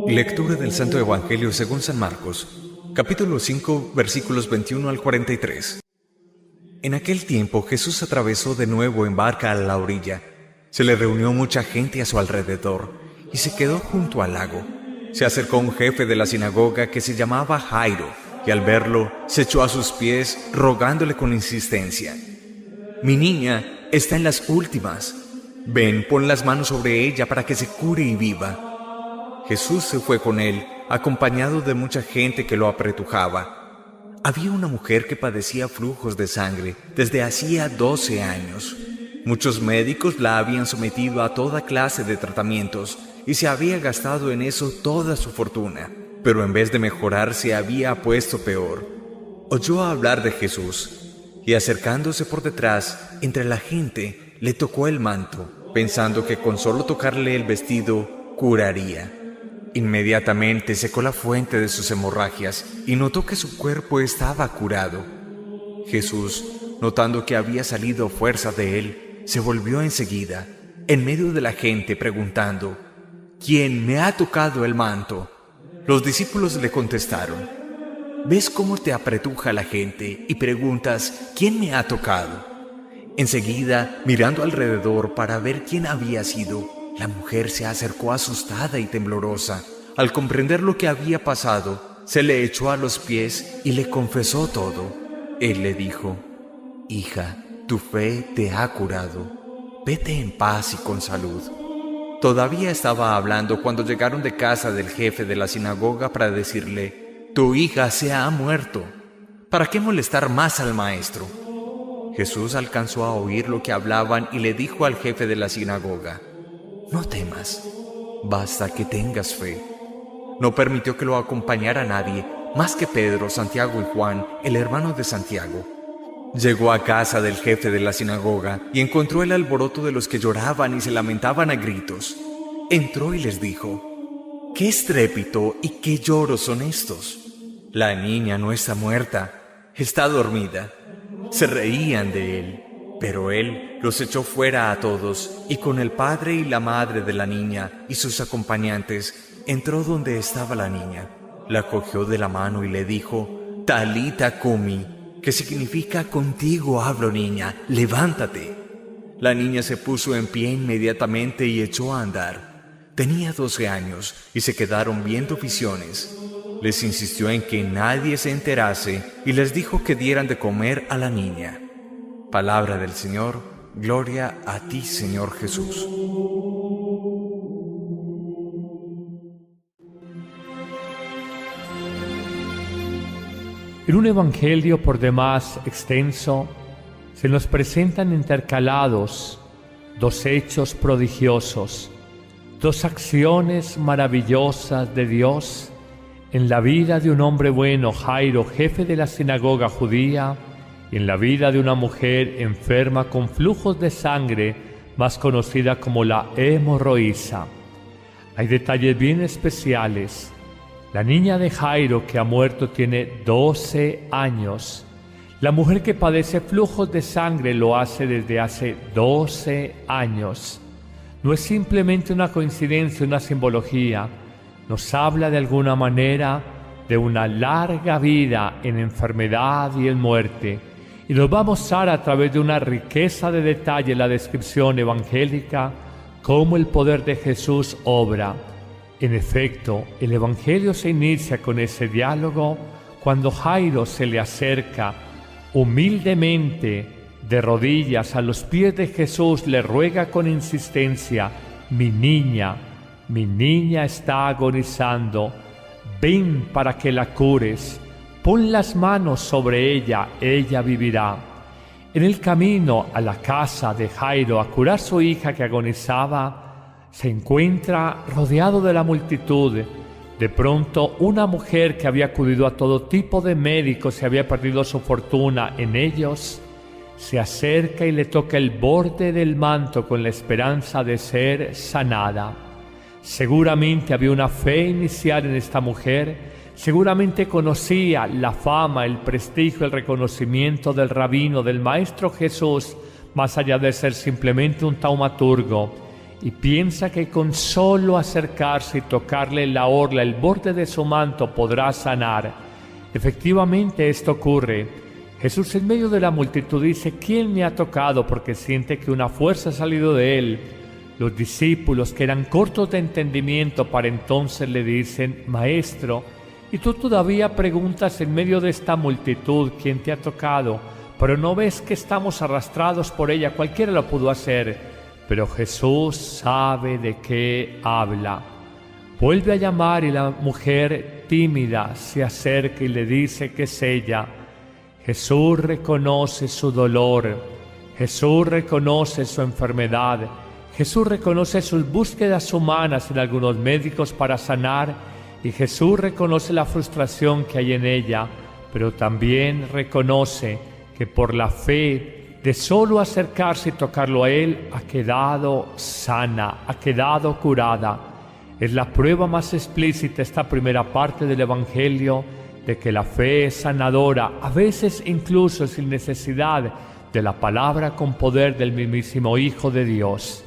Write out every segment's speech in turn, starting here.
Lectura del Santo Evangelio según San Marcos, capítulo 5, versículos 21 al 43. En aquel tiempo Jesús atravesó de nuevo en barca a la orilla. Se le reunió mucha gente a su alrededor y se quedó junto al lago. Se acercó un jefe de la sinagoga que se llamaba Jairo, y al verlo se echó a sus pies rogándole con insistencia: «Mi niña está en las últimas. Ven, pon las manos sobre ella para que se cure y viva». Jesús se fue con él, acompañado de mucha gente que lo apretujaba. Había una mujer que padecía flujos de sangre desde hacía 12 años. Muchos médicos la habían sometido a toda clase de tratamientos y se había gastado en eso toda su fortuna, pero en vez de mejorar se había puesto peor. Oyó hablar de Jesús y, acercándose por detrás entre la gente, le tocó el manto, pensando que con solo tocarle el vestido curaría. Inmediatamente secó la fuente de sus hemorragias y notó que su cuerpo estaba curado. Jesús, notando que había salido fuerza de él, se volvió enseguida, en medio de la gente, preguntando: «¿Quién me ha tocado el manto?». Los discípulos le contestaron: «¿Ves cómo te apretuja la gente y preguntas: ¿quién me ha tocado?». Enseguida, mirando alrededor para ver quién había sido, la mujer se acercó asustada y temblorosa. Al comprender lo que había pasado, se le echó a los pies y le confesó todo. Él le dijo: «Hija, tu fe te ha curado. Vete en paz y con salud». Todavía estaba hablando cuando llegaron de casa del jefe de la sinagoga para decirle: «Tu hija se ha muerto. ¿Para qué molestar más al maestro?». Jesús alcanzó a oír lo que hablaban y le dijo al jefe de la sinagoga: «No temas, basta que tengas fe». No permitió que lo acompañara nadie más que Pedro, Santiago y Juan, el hermano de Santiago. Llegó a casa del jefe de la sinagoga y encontró el alboroto de los que lloraban y se lamentaban a gritos. Entró y les dijo: «¿Qué estrépito y qué lloros son estos? La niña no está muerta, está dormida». Se reían de él, pero él los echó fuera a todos y con el padre y la madre de la niña y sus acompañantes entró donde estaba la niña. La cogió de la mano y le dijo: «Talita cumi», que significa «contigo hablo, niña, levántate». La niña se puso en pie inmediatamente y echó a andar. Tenía 12 años y se quedaron viendo visiones. Les insistió en que nadie se enterase y les dijo que dieran de comer a la niña. Palabra del Señor. Gloria a ti, Señor Jesús. En un evangelio por demás extenso, se nos presentan intercalados dos hechos prodigiosos, dos acciones maravillosas de Dios en la vida de un hombre bueno, Jairo, jefe de la sinagoga judía, y en la vida de una mujer enferma con flujos de sangre, más conocida como la hemorroísa. Hay detalles bien especiales. La niña de Jairo que ha muerto tiene 12 años. La mujer que padece flujos de sangre lo hace desde hace 12 años. No es simplemente una coincidencia, una simbología. Nos habla de alguna manera de una larga vida en enfermedad y en muerte. Y nos va a mostrar a través de una riqueza de detalle la descripción evangélica cómo el poder de Jesús obra. En efecto, el Evangelio se inicia con ese diálogo cuando Jairo se le acerca humildemente de rodillas a los pies de Jesús, le ruega con insistencia: mi niña está agonizando, ven para que la cures, pon las manos sobre ella, ella vivirá. En el camino a la casa de Jairo a curar su hija que agonizaba, se encuentra rodeado de la multitud. De pronto, una mujer que había acudido a todo tipo de médicos y había perdido su fortuna en ellos, se acerca y le toca el borde del manto con la esperanza de ser sanada. Seguramente había una fe inicial en esta mujer, seguramente conocía la fama, el prestigio, el reconocimiento del rabino, del Maestro Jesús, más allá de ser simplemente un taumaturgo. y piensa que con solo acercarse y tocarle la orla, el borde de su manto, podrá sanar. Efectivamente, esto ocurre. Jesús en medio de la multitud dice: ¿quién me ha tocado? Porque siente que una fuerza ha salido de él. Los discípulos, que eran cortos de entendimiento para entonces, le dicen: Maestro, y tú todavía preguntas en medio de esta multitud quién te ha tocado, pero no ves que estamos arrastrados por ella, cualquiera lo pudo hacer. Pero Jesús sabe de qué habla. Vuelve a llamar y la mujer tímida se acerca y le dice que es ella. Jesús reconoce su dolor, Jesús reconoce su enfermedad, Jesús reconoce sus búsquedas humanas en algunos médicos para sanar, y Jesús reconoce la frustración que hay en ella, pero también reconoce que por la fe de solo acercarse y tocarlo a Él, ha quedado sana, ha quedado curada. Es la prueba más explícita esta primera parte del Evangelio de que la fe es sanadora, a veces incluso sin necesidad de la palabra con poder del mismísimo Hijo de Dios.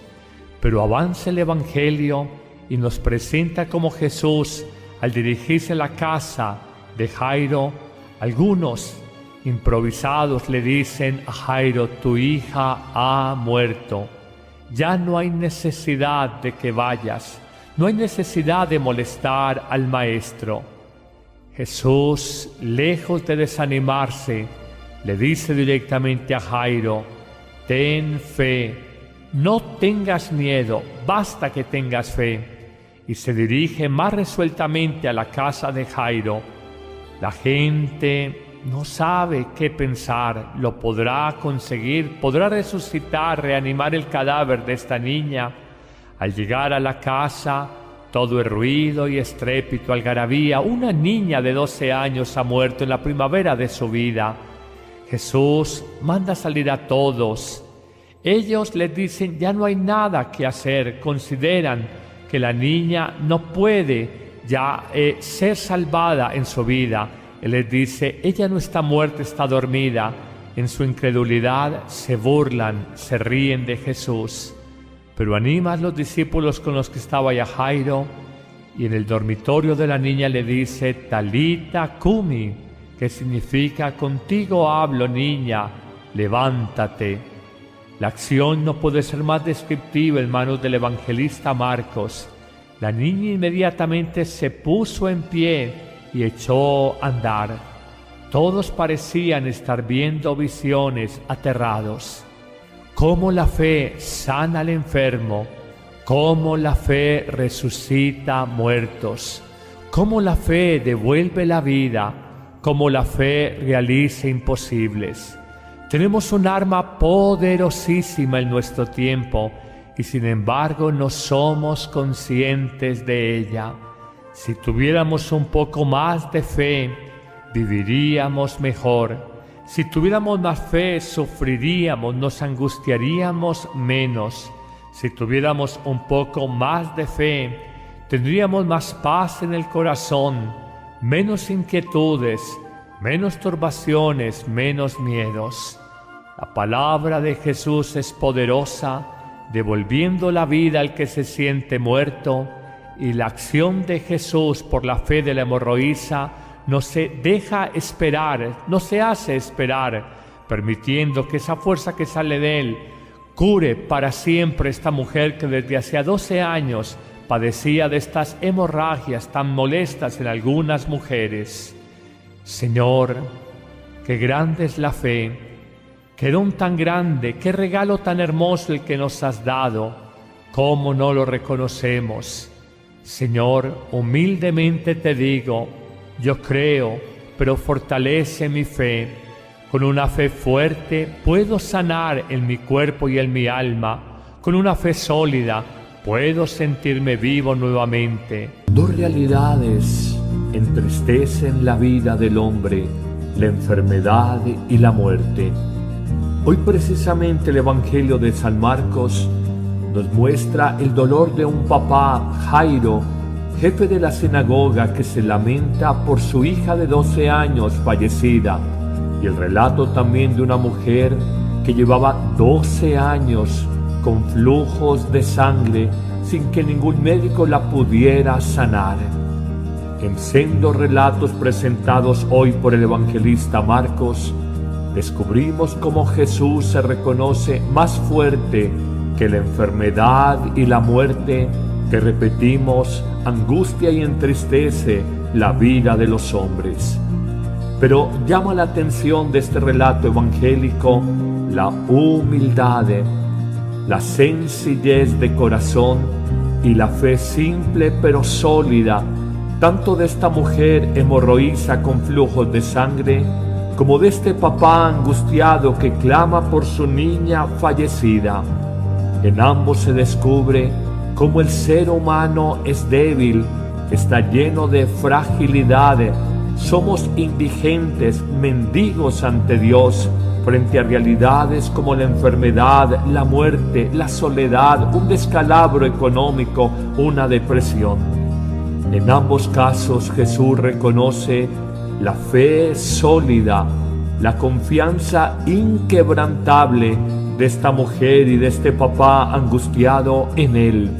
Pero avanza el Evangelio y nos presenta como Jesús, al dirigirse a la casa de Jairo, algunos improvisados le dicen a Jairo: tu hija ha muerto. Ya no hay necesidad de que vayas, no hay necesidad de molestar al maestro. Jesús, lejos de desanimarse, le dice directamente a Jairo: ten fe, no tengas miedo, basta que tengas fe. Y se dirige más resueltamente a la casa de Jairo. La gente no sabe qué pensar. ¿Lo podrá conseguir? ¿Podrá resucitar, reanimar el cadáver de esta niña? Al llegar a la casa, todo es ruido y estrépito, algarabía. Una niña de 12 años ha muerto en la primavera de su vida. Jesús manda salir a todos. Ellos les dicen: ya no hay nada que hacer. Consideran que la niña no puede ya ser salvada en su vida. Él les dice: ella no está muerta, está dormida. En su incredulidad se burlan, se ríen de Jesús. Pero anima a los discípulos con los que estaba ya Jairo, y en el dormitorio de la niña le dice: Talita cumi, que significa: contigo hablo, niña, levántate. La acción no puede ser más descriptiva en manos del evangelista Marcos. La niña inmediatamente se puso en pie y echó a andar. Todos parecían estar viendo visiones, aterrados. Cómo la fe sana al enfermo, cómo la fe resucita muertos, cómo la fe devuelve la vida, cómo la fe realiza imposibles. Tenemos un arma poderosísima en nuestro tiempo y sin embargo no somos conscientes de ella. Si tuviéramos un poco más de fe, viviríamos mejor. Si tuviéramos más fe, sufriríamos, nos angustiaríamos menos. Si tuviéramos un poco más de fe, tendríamos más paz en el corazón, menos inquietudes, menos turbaciones, menos miedos. La palabra de Jesús es poderosa, devolviendo la vida al que se siente muerto, y la acción de Jesús por la fe de la hemorroísa no se deja esperar, no se hace esperar, permitiendo que esa fuerza que sale de él cure para siempre esta mujer que desde hacía 12 años padecía de estas hemorragias tan molestas en algunas mujeres. Señor, qué grande es la fe, qué don tan grande, qué regalo tan hermoso el que nos has dado, cómo no lo reconocemos. Señor, humildemente te digo, yo creo, pero fortalece mi fe. Con una fe fuerte puedo sanar en mi cuerpo y en mi alma. Con una fe sólida puedo sentirme vivo nuevamente. Dos realidades entristecen la vida del hombre: la enfermedad y la muerte. Hoy precisamente el Evangelio de San Marcos nos muestra el dolor de un papá, Jairo, jefe de la sinagoga, que se lamenta por su hija de 12 años fallecida, y el relato también de una mujer que llevaba 12 años con flujos de sangre sin que ningún médico la pudiera sanar. En sendos relatos presentados hoy por el evangelista Marcos, descubrimos cómo Jesús se reconoce más fuerte que la enfermedad y la muerte que, repetimos, angustia y entristece la vida de los hombres. Pero llama la atención de este relato evangélico la humildad, la sencillez de corazón y la fe simple pero sólida, tanto de esta mujer hemorroísa con flujos de sangre, como de este papá angustiado que clama por su niña fallecida. En ambos se descubre cómo el ser humano es débil, está lleno de fragilidad. Somos indigentes, mendigos ante Dios, frente a realidades como la enfermedad, la muerte, la soledad, un descalabro económico, una depresión. En ambos casos Jesús reconoce la fe sólida, la confianza inquebrantable de esta mujer y de este papá angustiado en Él.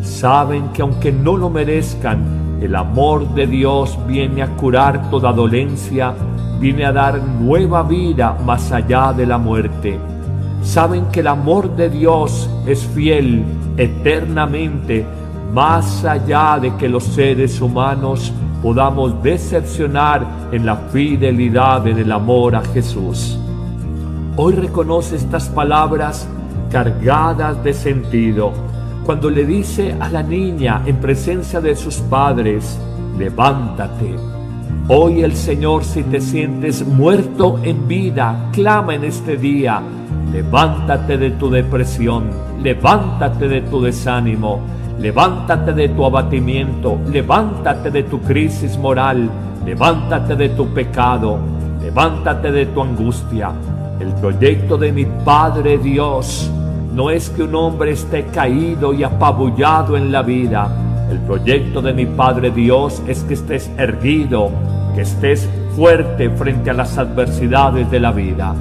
Saben que aunque no lo merezcan, el amor de Dios viene a curar toda dolencia, viene a dar nueva vida más allá de la muerte. Saben que el amor de Dios es fiel eternamente, más allá de que los seres humanos podamos decepcionar en la fidelidad en el amor a Jesús. Hoy reconoce estas palabras cargadas de sentido, cuando le dice a la niña en presencia de sus padres: levántate. Hoy el Señor, si te sientes muerto en vida, clama en este día: levántate de tu depresión, levántate de tu desánimo, levántate de tu abatimiento, levántate de tu crisis moral, levántate de tu pecado, levántate de tu angustia. El proyecto de mi Padre Dios no es que un hombre esté caído y apabullado en la vida. El proyecto de mi Padre Dios es que estés erguido, que estés fuerte frente a las adversidades de la vida.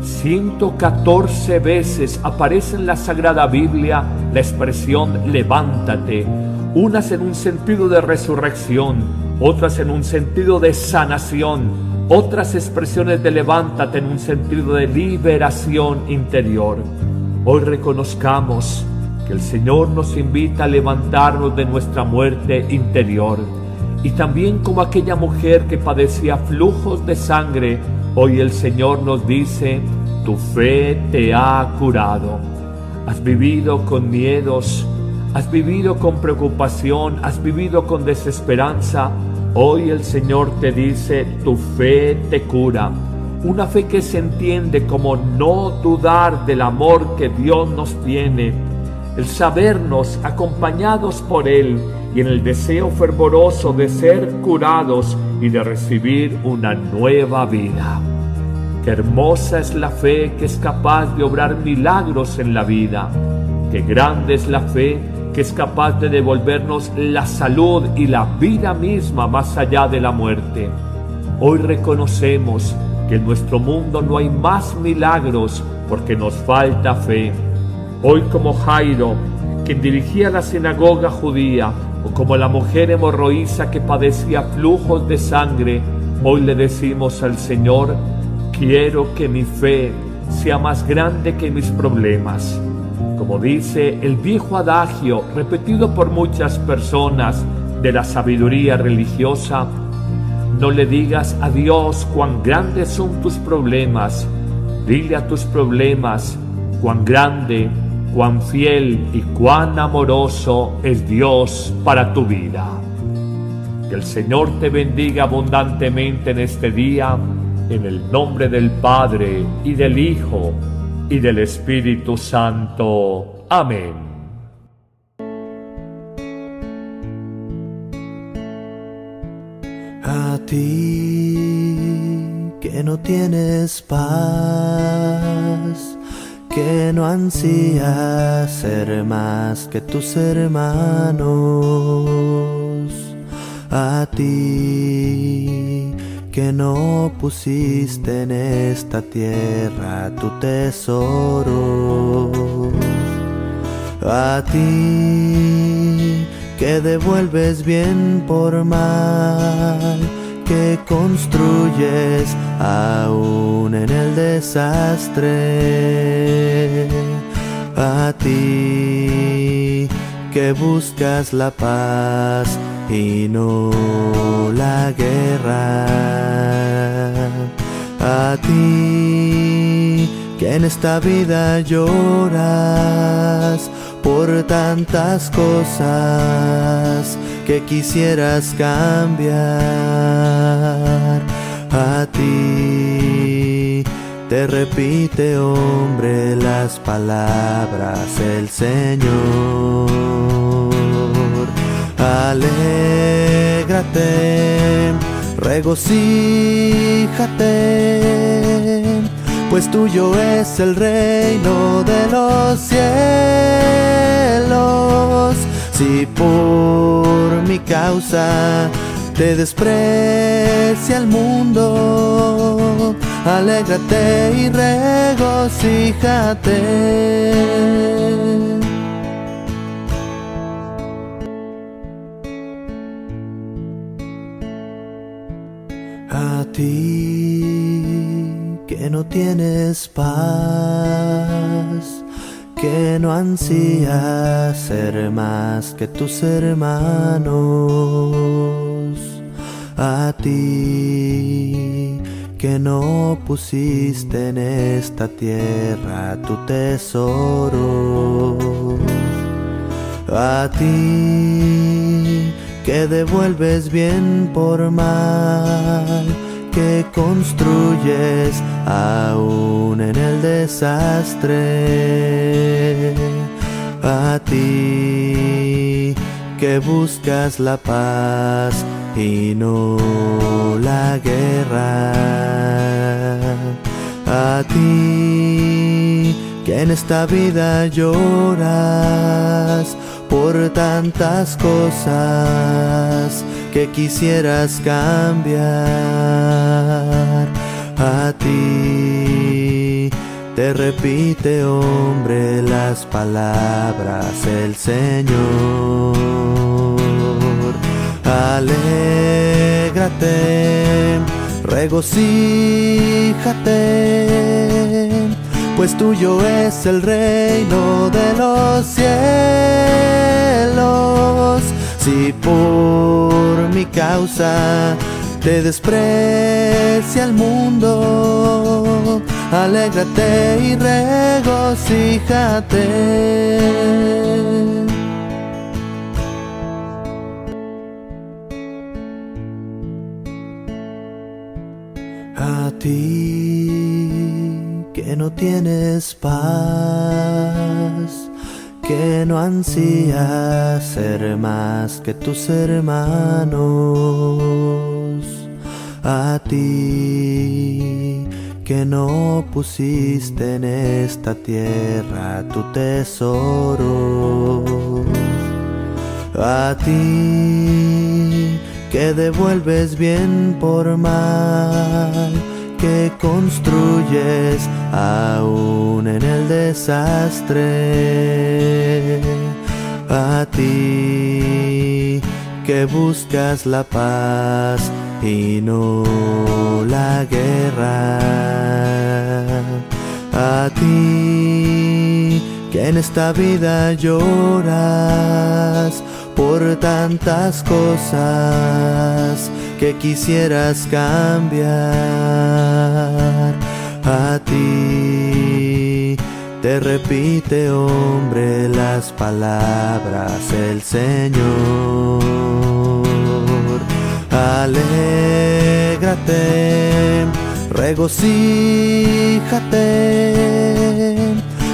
114 veces aparece en la Sagrada Biblia la expresión levántate, unas en un sentido de resurrección, otras en un sentido de sanación, otras expresiones de levántate en un sentido de liberación interior. Hoy reconozcamos que el Señor nos invita a levantarnos de nuestra muerte interior. Y también como aquella mujer que padecía flujos de sangre, hoy el Señor nos dice: tu fe te ha curado. Has vivido con miedos, has vivido con preocupación, has vivido con desesperanza. Hoy el Señor te dice: tu fe te cura. Una fe que se entiende como no dudar del amor que Dios nos tiene, el sabernos acompañados por Él y en el deseo fervoroso de ser curados y de recibir una nueva vida. Qué hermosa es la fe que es capaz de obrar milagros en la vida. Qué grande es la fe que es capaz de devolvernos la salud y la vida misma más allá de la muerte. Hoy reconocemos que en nuestro mundo no hay más milagros porque nos falta fe. Hoy, como Jairo, quien dirigía la sinagoga judía, o como la mujer hemorroísa que padecía flujos de sangre, hoy le decimos al Señor: quiero que mi fe sea más grande que mis problemas. Como dice el viejo adagio, repetido por muchas personas de la sabiduría religiosa: no le digas a Dios cuán grandes son tus problemas, dile a tus problemas cuán grande, cuán fiel y cuán amoroso es Dios para tu vida. Que el Señor te bendiga abundantemente en este día, en el nombre del Padre, y del Hijo, y del Espíritu Santo. Amén. A ti que no tienes paz, que no ansías ser más que tus hermanos, a ti que no pusiste en esta tierra tu tesoro, A ti que devuelves bien por mal, que construyes aún en el desastre. A ti que buscas la paz y no la guerra. A ti que en esta vida lloras por tantas cosas que quisieras cambiar. A ti te repite, hombre, las palabras el Señor. Alégrate, regocíjate, pues tuyo es el reino de los cielos. Si por mi causa te desprecia el mundo, alégrate y regocíjate. A ti que no tienes paz, que no ansías ser más que tus hermanos. A ti que no pusiste en esta tierra tu tesoro. A ti que devuelves bien por mal, que construyes aún en el desastre. A ti que buscas la paz y no la guerra. A ti que en esta vida lloras por tantas cosas que quisieras cambiar. A ti te repite, hombre, las palabras el Señor. Alégrate, regocíjate, pues tuyo es el reino de los cielos. Si por mi causa te desprecia el mundo, alégrate y regocíjate. A ti que no tienes paz, que no ansías ser más que tus hermanos. A ti que no pusiste en esta tierra tu tesoro. A ti que devuelves bien por mal, que construyes aún en el desastre. A ti que buscas la paz y no la guerra. A ti que en esta vida lloras por tantas cosas que quisieras cambiar. A ti te repite, hombre, las palabras el Señor. Alégrate, regocíjate,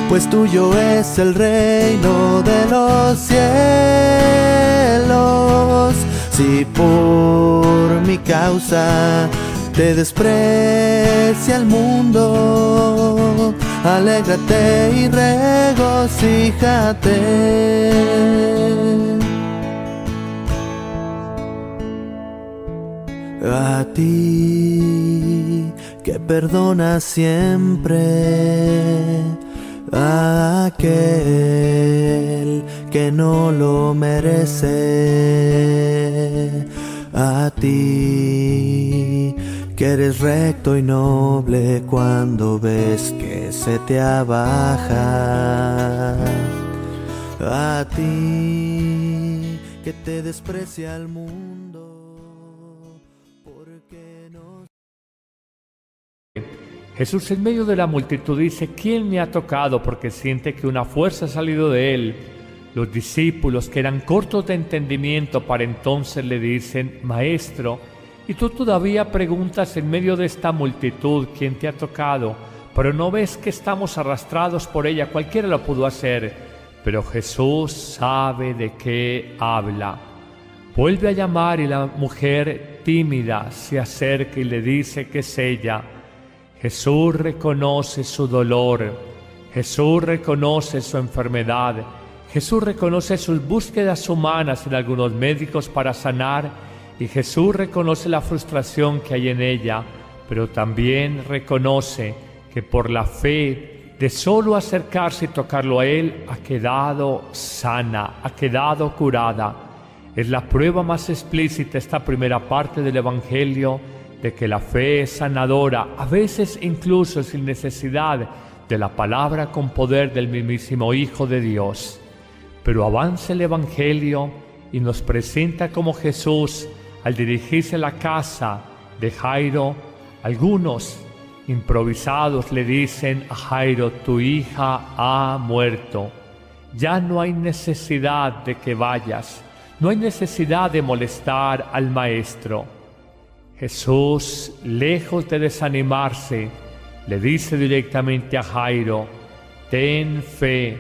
pues tuyo es el reino de los cielos. Si por mi causa te desprecia el mundo, alégrate y regocíjate. A ti que perdonas siempre, a aquel que no lo merece, a ti que eres recto y noble cuando ves que se te abaja, a ti que te desprecia el mundo, porque no... Jesús en medio de la multitud dice: ¿quién me ha tocado? Porque siente que una fuerza ha salido de él. Los discípulos, que eran cortos de entendimiento para entonces, le dicen: Maestro, y tú todavía preguntas en medio de esta multitud quién te ha tocado, pero no ves que estamos arrastrados por ella, cualquiera lo pudo hacer. Pero Jesús sabe de qué habla. Vuelve a llamar y la mujer tímida se acerca y le dice que es ella. Jesús reconoce su dolor, Jesús reconoce su enfermedad, Jesús reconoce sus búsquedas humanas en algunos médicos para sanar, y Jesús reconoce la frustración que hay en ella, pero también reconoce que por la fe de solo acercarse y tocarlo a Él, ha quedado sana, ha quedado curada. Es la prueba más explícita esta primera parte del Evangelio de que la fe es sanadora, a veces incluso sin necesidad de la palabra con poder del mismísimo Hijo de Dios. Pero avanza el Evangelio y nos presenta como Jesús, al dirigirse a la casa de Jairo, algunos improvisados le dicen a Jairo: tu hija ha muerto. Ya no hay necesidad de que vayas, no hay necesidad de molestar al maestro. Jesús, lejos de desanimarse, le dice directamente a Jairo: ten fe,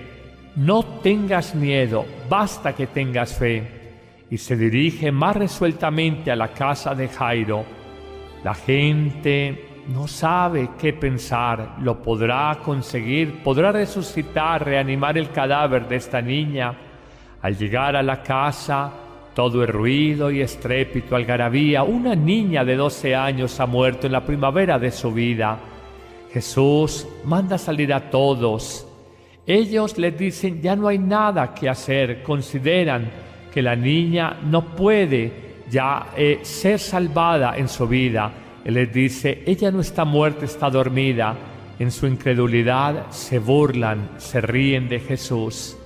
no tengas miedo, basta que tengas fe. Y se dirige más resueltamente a la casa de Jairo. La gente no sabe qué pensar. ¿Lo podrá conseguir? ¿Podrá resucitar, reanimar el cadáver de esta niña? Al llegar a la casa, todo es ruido y estrépito, algarabía. Una niña de 12 años ha muerto en la primavera de su vida. Jesús manda salir a todos. Ellos les dicen: ya no hay nada que hacer. Consideran que la niña no puede ya ser salvada en su vida. Él les dice: ella no está muerta, está dormida. En su incredulidad se burlan, se ríen de Jesús.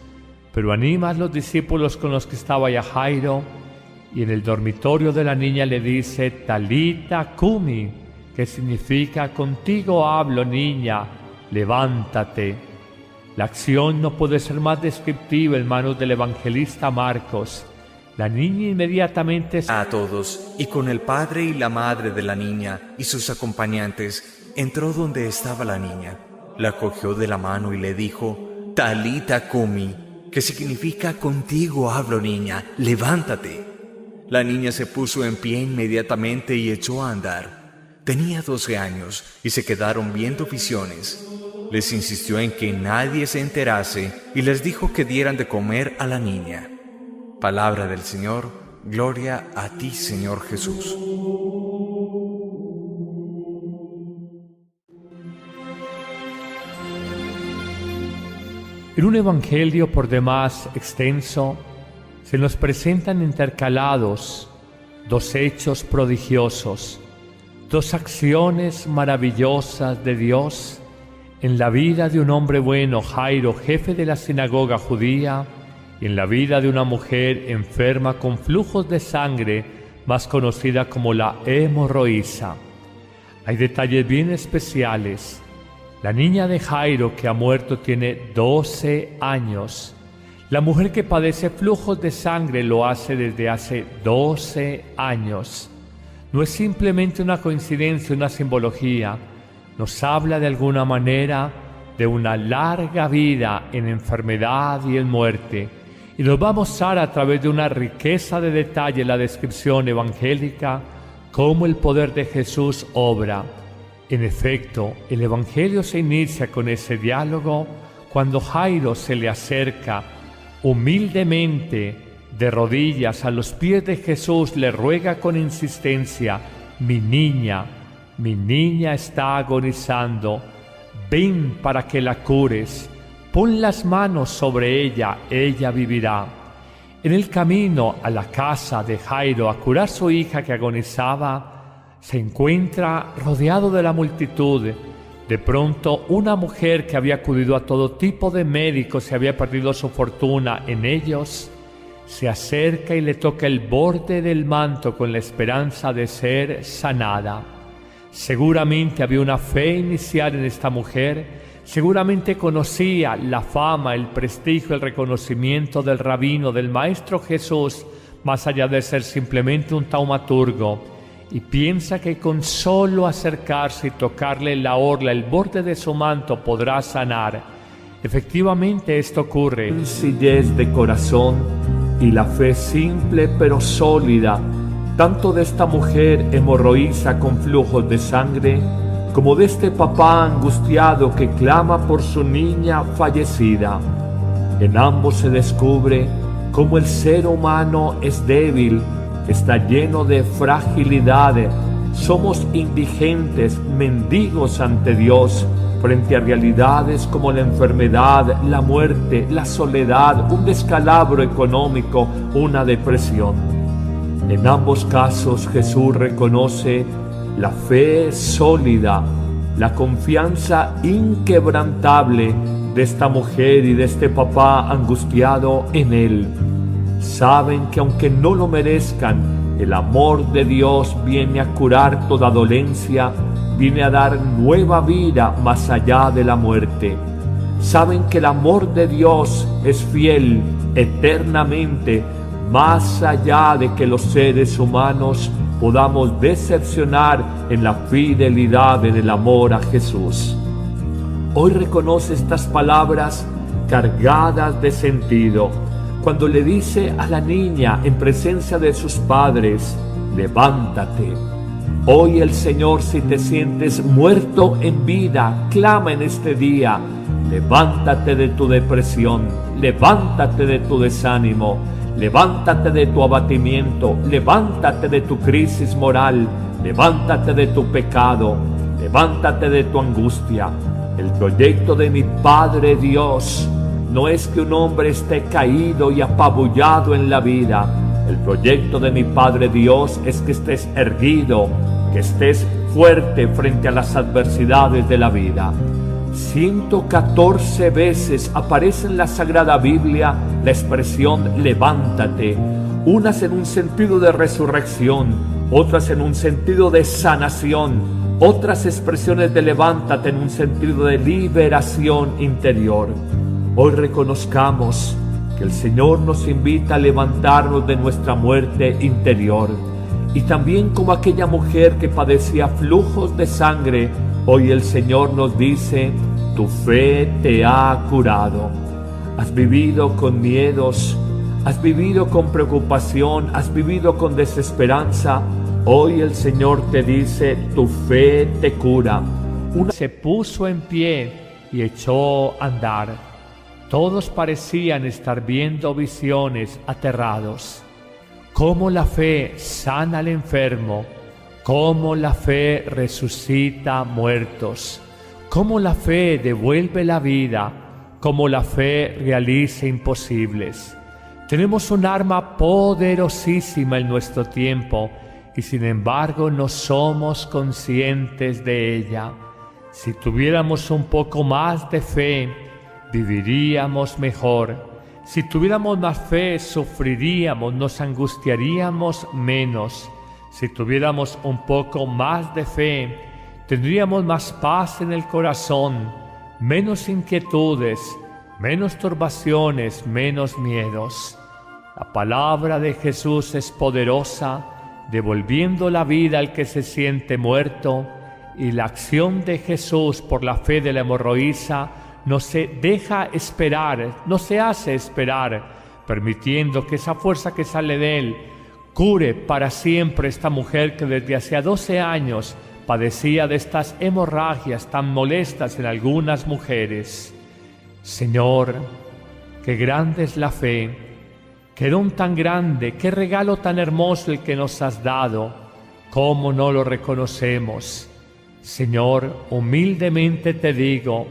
Pero anima a los discípulos con los que estaba ya Jairo, y en el dormitorio de la niña le dice: Talita cumi, que significa contigo hablo, niña, levántate. La acción no puede ser más descriptiva en manos del evangelista Marcos. La niña inmediatamente a todos, y con el padre y la madre de la niña y sus acompañantes, entró donde estaba la niña. La cogió de la mano y le dijo: Talita cumi, que significa contigo hablo, niña, levántate. La niña se puso en pie inmediatamente y echó a andar. Tenía 12 años y se quedaron viendo visiones. Les insistió en que nadie se enterase y les dijo que dieran de comer a la niña. Palabra del Señor, gloria a ti, Señor Jesús. En un evangelio por demás extenso, se nos presentan intercalados dos hechos prodigiosos, dos acciones maravillosas de Dios en la vida de un hombre bueno, Jairo, jefe de la sinagoga judía, y en la vida de una mujer enferma con flujos de sangre, más conocida como la hemorroísa. Hay detalles bien especiales. La niña de Jairo que ha muerto tiene 12 años. La mujer que padece flujos de sangre lo hace desde hace 12 años. No es simplemente una coincidencia, una simbología. Nos habla de alguna manera de una larga vida en enfermedad y en muerte. Y nos va a mostrar a través de una riqueza de detalle en la descripción evangélica cómo el poder de Jesús obra. En efecto, el Evangelio se inicia con ese diálogo cuando Jairo se le acerca humildemente, de rodillas a los pies de Jesús, le ruega con insistencia: mi niña está agonizando, ven para que la cures, pon las manos sobre ella, ella vivirá. En el camino a la casa de Jairo a curar su hija que agonizaba, se encuentra rodeado de la multitud. De pronto, una mujer que había acudido a todo tipo de médicos y había perdido su fortuna en ellos, se acerca y le toca el borde del manto con la esperanza de ser sanada. Seguramente había una fe inicial en esta mujer, seguramente conocía la fama, el prestigio, el reconocimiento del rabino, del Maestro Jesús, más allá de ser simplemente un taumaturgo, y piensa que con solo acercarse y tocarle la orla, el borde de su manto, podrá sanar. Efectivamente esto ocurre. Sencillez de corazón y la fe simple pero sólida, tanto de esta mujer hemorroísa con flujos de sangre, como de este papá angustiado que clama por su niña fallecida. En ambos se descubre cómo el ser humano es débil, está lleno de fragilidad. Somos indigentes, mendigos ante Dios, frente a realidades como la enfermedad, la muerte, la soledad, un descalabro económico, una depresión. En ambos casos Jesús reconoce la fe sólida, la confianza inquebrantable de esta mujer y de este papá angustiado en Él. Saben que aunque no lo merezcan, el amor de Dios viene a curar toda dolencia, viene a dar nueva vida más allá de la muerte. Saben que el amor de Dios es fiel eternamente, más allá de que los seres humanos podamos decepcionar en la fidelidad, en el amor a Jesús. Hoy reconoce estas palabras cargadas de sentido, cuando le dice a la niña en presencia de sus padres: levántate. Hoy el Señor, si te sientes muerto en vida, clama en este día: levántate de tu depresión, levántate de tu desánimo, levántate de tu abatimiento, levántate de tu crisis moral, levántate de tu pecado, levántate de tu angustia. El proyecto de mi Padre Dios no es que un hombre esté caído y apabullado en la vida. El proyecto de mi Padre Dios es que estés erguido, que estés fuerte frente a las adversidades de la vida. 114 veces aparece en la Sagrada Biblia la expresión levántate, unas en un sentido de resurrección, otras en un sentido de sanación, otras expresiones de levántate en un sentido de liberación interior. Hoy reconozcamos que el Señor nos invita a levantarnos de nuestra muerte interior, y también como aquella mujer que padecía flujos de sangre, hoy el Señor nos dice: tu fe te ha curado. Has vivido con miedos, has vivido con preocupación, has vivido con desesperanza. Hoy el Señor te dice: tu fe te cura. Se puso en pie y echó a andar. Todos parecían estar viendo visiones, aterrados. Cómo la fe sana al enfermo, cómo la fe resucita muertos, cómo la fe devuelve la vida, cómo la fe realiza imposibles. Tenemos un arma poderosísima en nuestro tiempo y sin embargo no somos conscientes de ella. Si tuviéramos un poco más de fe, viviríamos mejor. Si tuviéramos más fe, sufriríamos, nos angustiaríamos menos. Si tuviéramos un poco más de fe, tendríamos más paz en el corazón, menos inquietudes, menos turbaciones, menos miedos. La palabra de Jesús es poderosa, devolviendo la vida al que se siente muerto, y la acción de Jesús por la fe de la hemorroísa no se deja esperar, no se hace esperar, permitiendo que esa fuerza que sale de Él cure para siempre esta mujer que desde hacía 12 años padecía de estas hemorragias tan molestas en algunas mujeres. Señor, qué grande es la fe, qué don tan grande, qué regalo tan hermoso el que nos has dado, cómo no lo reconocemos. Señor, humildemente te digo,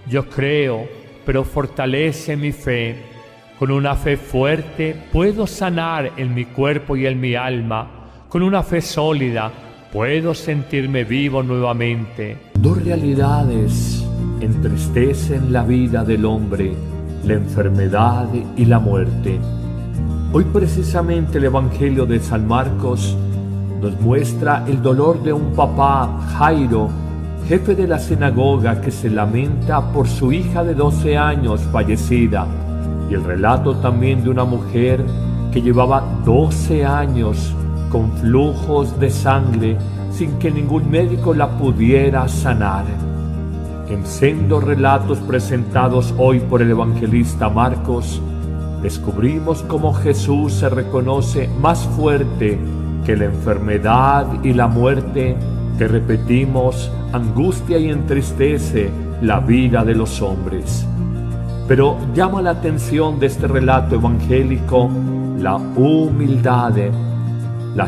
yo creo, pero fortalece mi fe. Con una fe fuerte puedo sanar en mi cuerpo y en mi alma. Con una fe sólida puedo sentirme vivo nuevamente. Dos realidades entristecen la vida del hombre: la enfermedad y la muerte. Hoy precisamente el Evangelio de San Marcos nos muestra el dolor de un papá, Jairo, jefe de la sinagoga, que se lamenta por su hija de 12 años fallecida, y el relato también de una mujer que llevaba 12 años con flujos de sangre sin que ningún médico la pudiera sanar. En sendos relatos presentados hoy por el evangelista Marcos, descubrimos cómo Jesús se reconoce más fuerte que la enfermedad y la muerte, que, repetimos, angustia y entristece la vida de los hombres. Pero llama la atención de este relato evangélico la humildad, la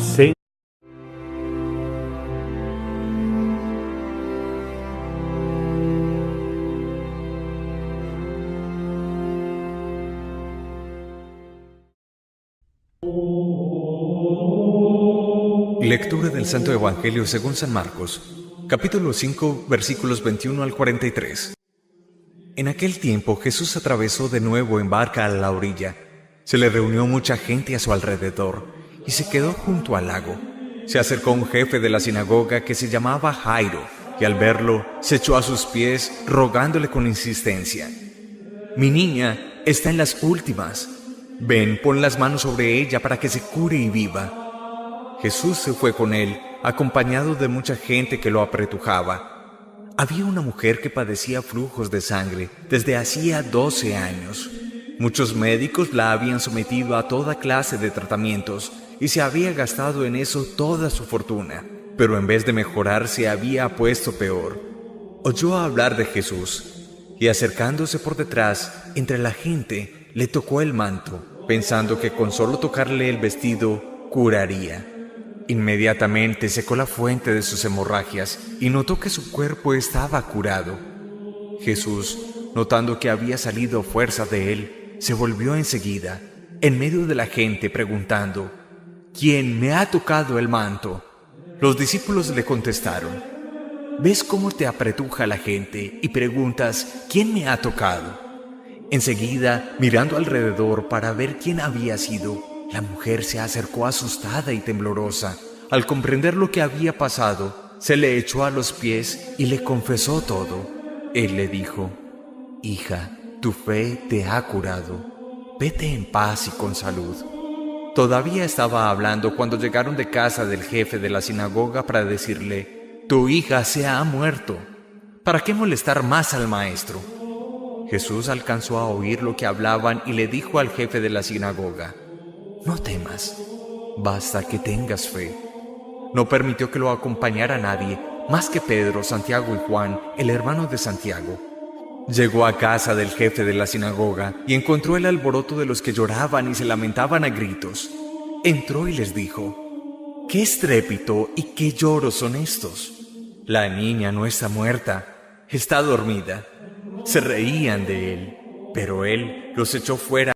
Lectura del Santo Evangelio según San Marcos, capítulo 5, versículos 21 al 43. En aquel tiempo Jesús atravesó de nuevo en barca a la orilla. Se le reunió mucha gente a su alrededor y se quedó junto al lago. Se acercó un jefe de la sinagoga que se llamaba Jairo, y al verlo se echó a sus pies rogándole con insistencia: «Mi niña está en las últimas. Ven, pon las manos sobre ella para que se cure y viva». Jesús se fue con él, acompañado de mucha gente que lo apretujaba. Había una mujer que padecía flujos de sangre desde hacía 12 años. Muchos médicos la habían sometido a toda clase de tratamientos y se había gastado en eso toda su fortuna, pero en vez de mejorar se había puesto peor. Oyó hablar de Jesús y, acercándose por detrás entre la gente, le tocó el manto, pensando que con solo tocarle el vestido curaría. Inmediatamente secó la fuente de sus hemorragias y notó que su cuerpo estaba curado. Jesús, notando que había salido fuerza de él, se volvió enseguida, en medio de la gente, preguntando: «¿Quién me ha tocado el manto?». Los discípulos le contestaron: «¿Ves cómo te apretuja la gente y preguntas: ¿quién me ha tocado?». Enseguida, mirando alrededor para ver quién había sido, la mujer se acercó asustada y temblorosa. Al comprender lo que había pasado, se le echó a los pies y le confesó todo. Él le dijo: «Hija, tu fe te ha curado. Vete en paz y con salud». Todavía estaba hablando cuando llegaron de casa del jefe de la sinagoga para decirle: «Tu hija se ha muerto. ¿Para qué molestar más al maestro?». Jesús alcanzó a oír lo que hablaban y le dijo al jefe de la sinagoga: «No temas, basta que tengas fe». No permitió que lo acompañara nadie más que Pedro, Santiago y Juan, el hermano de Santiago. Llegó a casa del jefe de la sinagoga y encontró el alboroto de los que lloraban y se lamentaban a gritos. Entró y les dijo: «¿Qué estrépito y qué lloros son estos? La niña no está muerta, está dormida». Se reían de él, pero él los echó fuera